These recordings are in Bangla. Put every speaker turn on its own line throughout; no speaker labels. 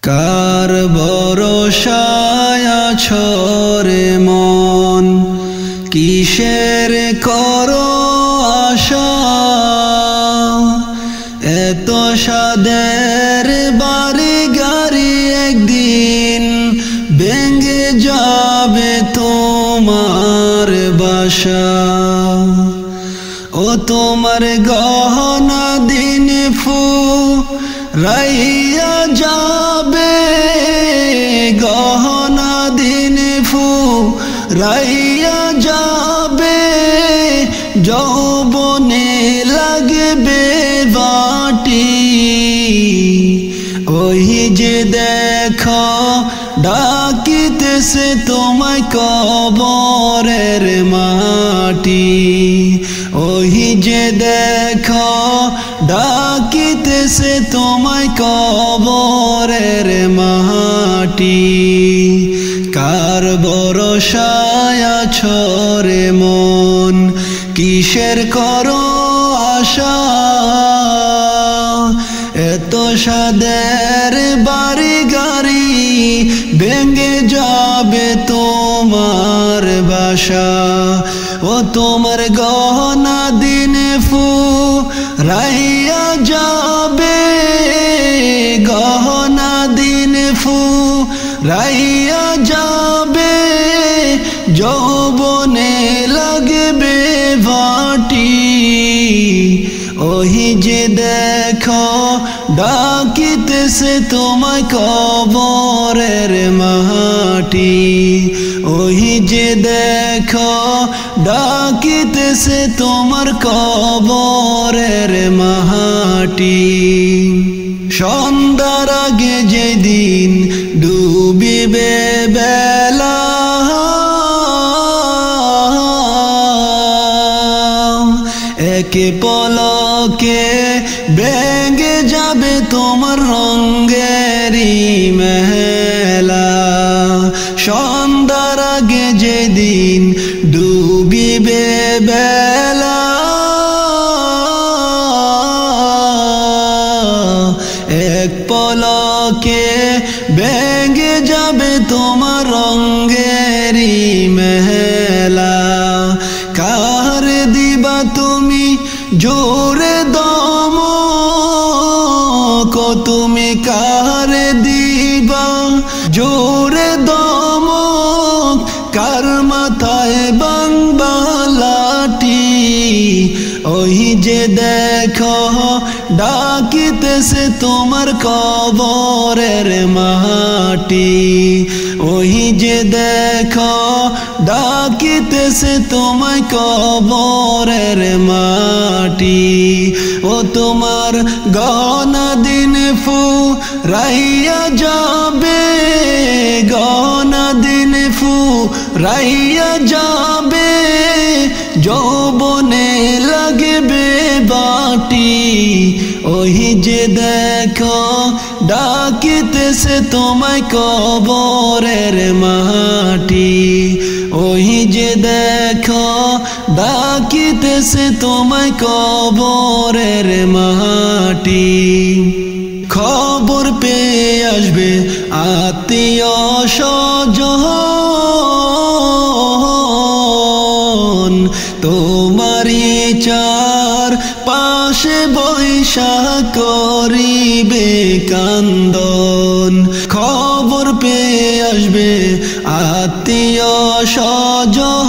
কার ভরসায় আছো রে মন, কিসের করো আশা? এত সাদের বাড়ি গাড়ি একদিন ভেঙে যাবে তোমার বাসা। ও তোমার গহনা দিন ফুরাইয়া যাবে, গহনা দিন ফুরাইয়া যাবে, যৌবনে লাগবে বাটি। ওই যে দেখো ডাকিতেছে তোমায় কবরের মাটি, ওই যে দেখো ডাকিতেছে তোমায় কবরের মাটি। কার ভরসায় আছো রে মন, কিসের করো আশা? এত সাদের বাড়ি গাড়ি ভেঙে যাবে তোমার বাসা। ও তোমার গহনা দিন ফুরাইয়া যাবে, গহনা দিন ফুরাইয়া যাবে, যৌবনে লাগবে বাটি। ওই যে দেখো ডাকিতেছে তোমায় কবরের মাটি, ওই যে দেখো ডাকিতেছে তোমার কবরের মাটি। সন্ধ্যার আগে যেদিন ডুবিবে বেলা, একে পলকে ভেঙে যাবে তোমার রঙেরি মেলা। সন্ধ্যার আগে যেদিন ডুবিবে বেলা, এক পলকে ভেঙে যাবে তোমার রঙেরি মেলা। কার দিবা তুমি জোরে দম, তুমি কার দিবা জোরে দম, কার মাথায় বাংবা লাঠি? ওই যে দেখো ডাকিতেছে তোমার কবরের মাটি, ওই যে দেখো ডাকিতেছে তোমায় কবরের মাটি। ও তোমার গহনা দিন ফুরাইয়া যাবে, গহনা দিন ফুরাইয়া যাবে, যৌবনে লাগবে বাটি। ওই যে দেখো ডাকিতেছে তোমায় কবরের মাটি, ওই যে দেখো ডাকিতেছে তোমায় কবরের মাটি। খবর পেয়ে আসবে আত্মীয় স্বজন, তোমারই চার পাশে বৈশা করিবে কান্দন। খবর পেয়ে আসবে আত্মীয় স্বজন,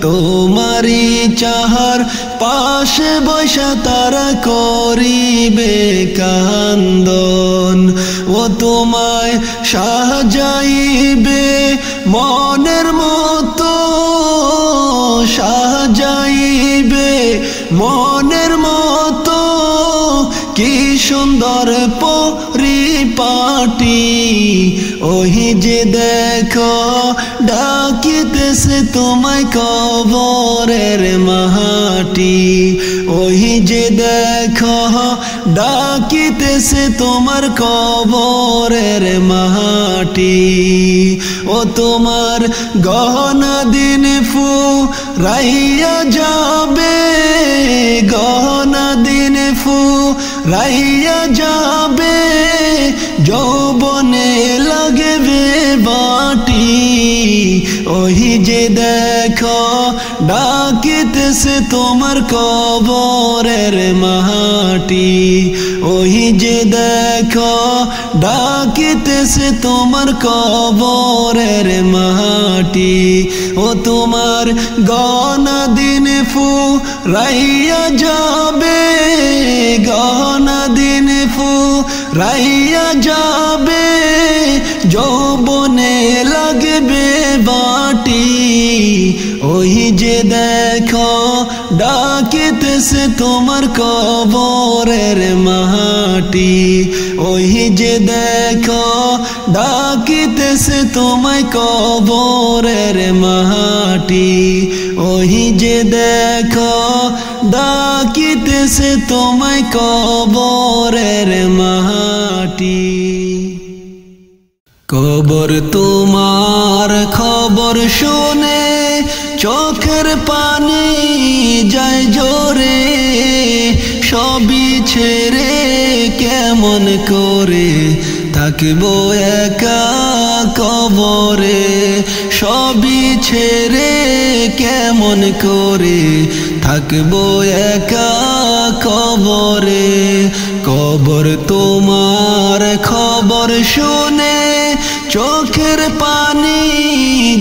তোমারই চাহার পাশে বৈশা তারা করিবে কান্দন। ও তোমায় সাজাইবে মনের মতো, সাজাইবে মনের মতো, কি সুন্দর পরিপাটি। ওই যে দেখো ডাকিতেছে তোমায় কবরের মাটি, ওই যে দেখো ডাকিতেছে তোমার কবরের মাটি ও তোমার গহনা দিন ফুরাইয়া যাবে গহনা দিন ফুরাইয়া যাবে যৌবনে লাগবে বাটি ওই যে দেখো ডাকিতেছে তোমার কবরের মাটি ওই যে দেখো ডাকিতেছে তোমার কবরের মাটি ও তোমার গহনা দিন ফুরাইয়া যাবে গহনা দিন ফুরাইয়া যাবে যৌবনে লাগবে বাটি ওই যে দেখো ডাকিতেছে তোমার কবরের মাটি ওই যে দেখো ডাকিতেছে তোমায় কবরের মাটি ওই যে দেখো ডাকিতেছে তোমায় কবরের মাটি কবর তোমার খবর শুনে চোখের পানি যায় জোরে সবই ছেড়ে কেমন করে থাকবো একা কবরে সবই ছেড়ে কেমন করে থাকবো একা কবরে কবর তোমার খবর শুনে চোখের পানি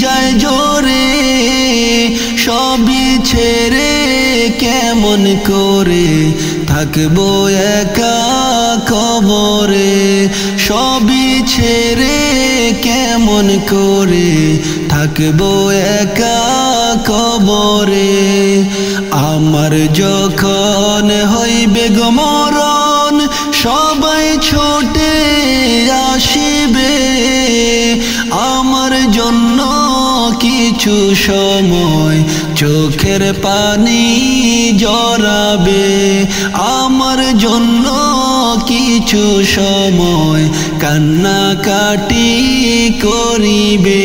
যায় জোরে সবই ছেড়ে কেমন করে থাকবো একা কবরে সবই ছেড়ে কেমন করে থাকবো একা কবরে আমার যখন হইবে গো মরণ সবাই ছুটে আসিবে আমার জন্য কিছু সময় চোখের পানি জড়াবে আমার জন্য কিছু সময় কান্নাকাটি করিবে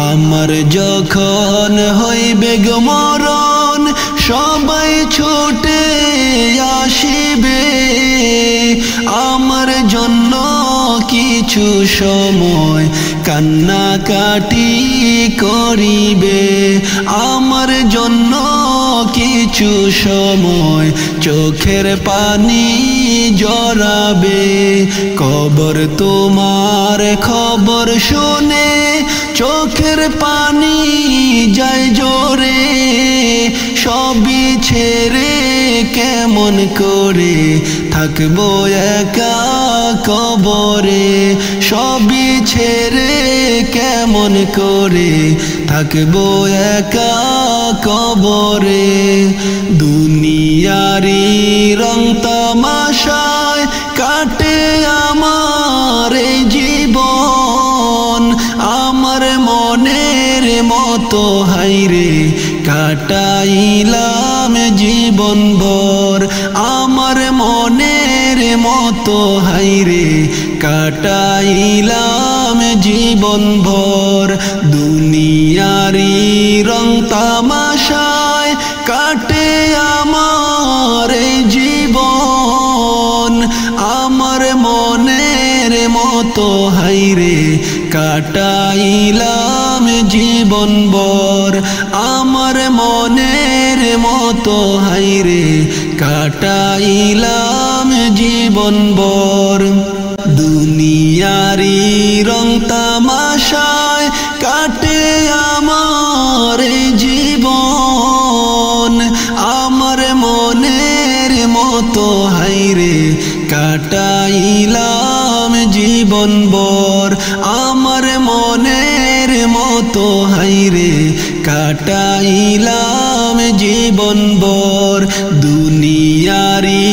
আমার যখন হইবে গো মরণ সবাই ছুটে আসিবে আমার জন্য কিছু সময় কান্নাকাটি করিবে আমার জন্য কিছু সময় চোখের পানি জড়াবে কবর তোমার খবর শুনে চোখের পানি যায় জোরে সবই ছেড়ে কেমন করে থাকবো একা কবরে সবই ছেড়ে কেমন করে থাকবো একা কবরে দুনিয়ারি রং তামাশায় কাটে আমার জীবন আমার মনের মতো হাইরে কাটাইলাম জীবন ভর আমার মনের মতো হাইরে কাটাইলাম জীবন ভর দুনিয়ারি রং তামাশায় কাটে আমার জীবন আমার মনের মতো হাইরে কাটাইলাম জীবন ভর আমার মনের মতো হাইরে কাটাইলাম জীবন ভর দুনিয়ারি রং তামাশায় কাটে আমার জীবন আমার মনের মতো হাইরে কাটাইলাম জীবন ভর আমার মনের মতো হাইরে কাটাইলাম জীবন ভর দুনিয়ারি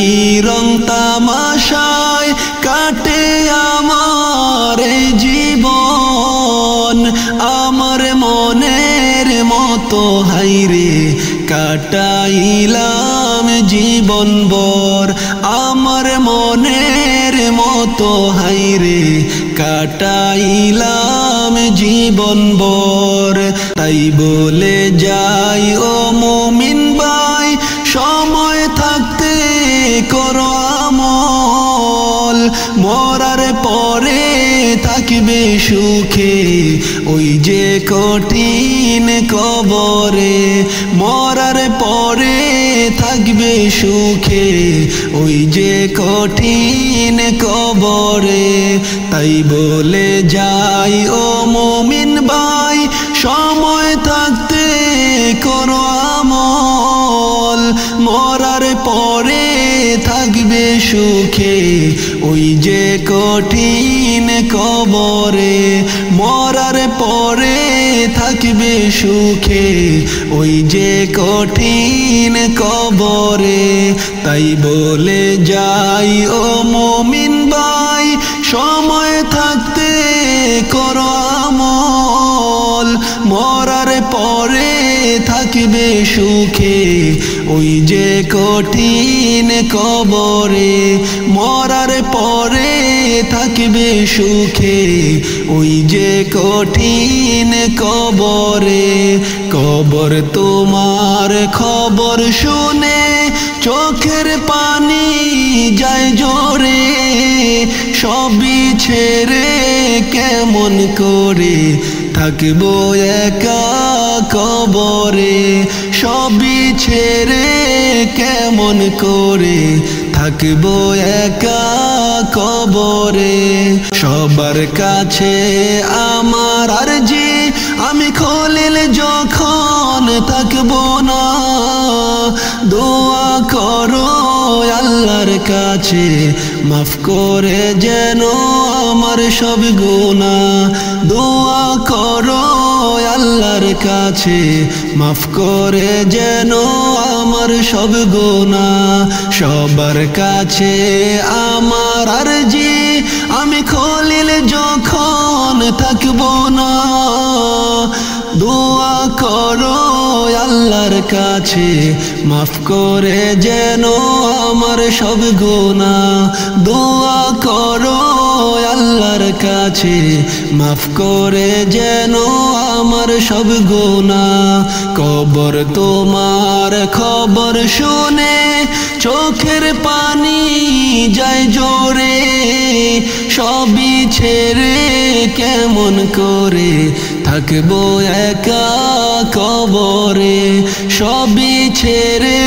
রং তামাশায় কাটে আমার জীবন আমার মনের মতো হাইরে কাটাইলাম জীবনভর আমার মনের মতো হাইরে কাটাইলাম জীবনভর। তাই বলে যাই ও মুমিন ভাই, সময় থাকতে করো আমল, মরার পরে থাকবে সুখে ওই যে কঠিন কবরে। মরার পরে থাকবে সুখে ওই যে কঠিন কবরে। তাই বলে যাই ও মুমিন ভাই, সময় থাকতে করো আমল, মরার পরে থাকবে সুখে ওই যে কঠিন কবরে। মরার পরে থাকবে সুখে ওই যে কঠিন কবরে। তাই বলে যাই ও মুমিন ভাই, সময় থাকতে করো আমল, মরার পরে থাকবে সুখে ওই যে কঠিন কবরে। মরার পরে থাকবে সুখে ওই যে কঠিন কবরে। কবর তোমার খবর শুনে চোখের পানি যায় জোরে, সবই ছেড়ে কেমন করে থাকবো একা কবরে। সবই ছেড়ে কেমন করে থাকবো একা কবরে। সবার কাছে আমার আরজি, আমি খলিল যখন থাকবো না, দোয়া করো আল্লাহর কাছে মাফ করে যেন আমার সব গুনাহ। দোয়া করো আল্লাহর কাছে মাফ করে যেন আমার সব গুনাহ। সবার কাছে আমার আরজি, আমি খলিল যখন থাকবো না, দোয়া করো আল্লাহর কাছে মাফ করে যেন আমার সব গুনাহ। দোয়া করো আল্লাহর কাছে মাফ করে যেন আমার সব গুনাহ। কবর তোমার খবর শুনে চোখের পানি যায় জোরে, সবই ছেড়ে কেমন করে থাকবো একা কবরে। সবই ছেড়ে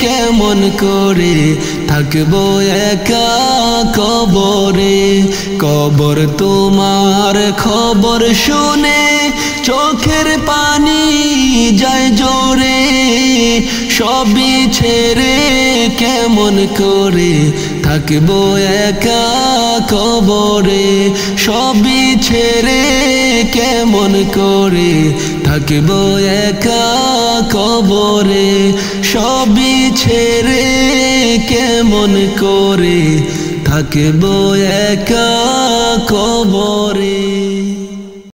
কেমন করে থাকবো একা কবরে। কবর তোমার খবর শুনে চোখের পানি যায় জোরে, সবই ছেড়ে কেমন করে থাকবো একা কবরে। সবই ছেড়ে কেমন করে থাকবো একা কবরে। সবই ছেড়ে কেমন করে থাকবো একা কবরে।